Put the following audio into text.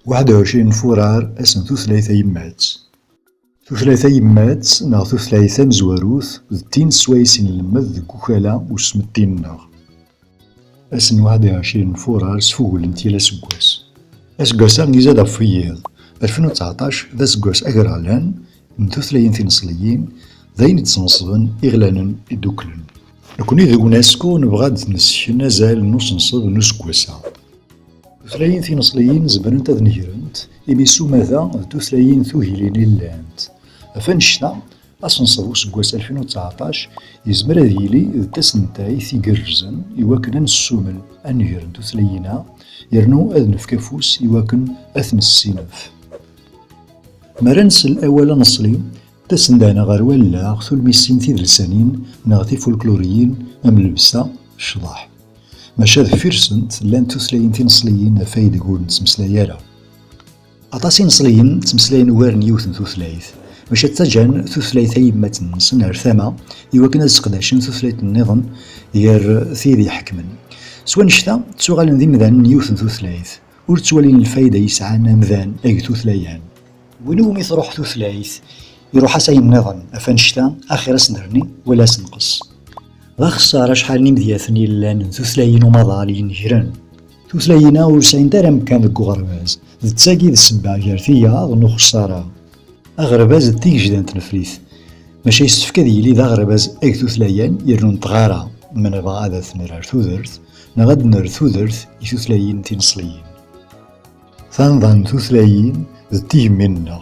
21 فورار اسم ثلاثة يمات. ثلاثة يمات ناغ ثلاثة مزواروث ذ تين سوايسين المذ ذ كوكالا وسم التين ناغ. اسم 21 فورار سفوغل انتيلا سكواس. اسكواسا نيزاد افيض 2019 ذا سكواس اقرالان من ثلاثين ثنصليين ذاين يتنصبن إغلانا يدوكلن. نكوني ذو يونسكو نبغاد نسك نزال نص نصب نسكواسا. ثلاثين ثنصليين زبرن تاذ نهرنت إميسو ماذا ثلاثين ثوهيلين اللانت. أفنشتا أسنصبو سكواس 2019 يزمر هذيلي ذ تسنتاي ثيقرزن يواكن نسومن أنهرن ثلاثينا يرنو أذ نفكافوس يواكن أثن السينف. مرنس الأول نصلي تسندانا غير ولا ثلميسين ثيذ لسانين ناغ فولكلوريين أم لبسا الشضاح. ماشا ذ فيرسنت لان ثلاثين ثنصليين فايد قول نتمسلايالا. أطاسي نصليين تمسلاين وارن يوثن ثلاث ماشا تجان ثلاثة يمات نصن عرثاما يواكن أزقداشن ثلاث النظن يار ثيذي حكمن. سوا نشتا تسوغالن ذي مذان يوثن ثلاث ور توالين الفايدة يسعانا مذان أي ثلاثيان. وينو مي تروح ثلاث يروح أساين النظن أفنشتا آخر سنرني ولا سنقص. غخسارة شحال نمذياثني لان ثلاثين ومضالين هيران. ثلاثينا ورسعين دارا مكان ذكو غرباز ذ تساقي ذ السبع جارثية غنو خسارة. أغرباز تيك جدان تنفليث ماشا يستفكا ديلي ذا غرباز أي ثلاثيان يرنون تغارة من بغا ذا ثنرار ثوذرث نغاد نر ثوذرث ثلاثين تنصليين. ثانظن ثلاثين ذ تيج منا.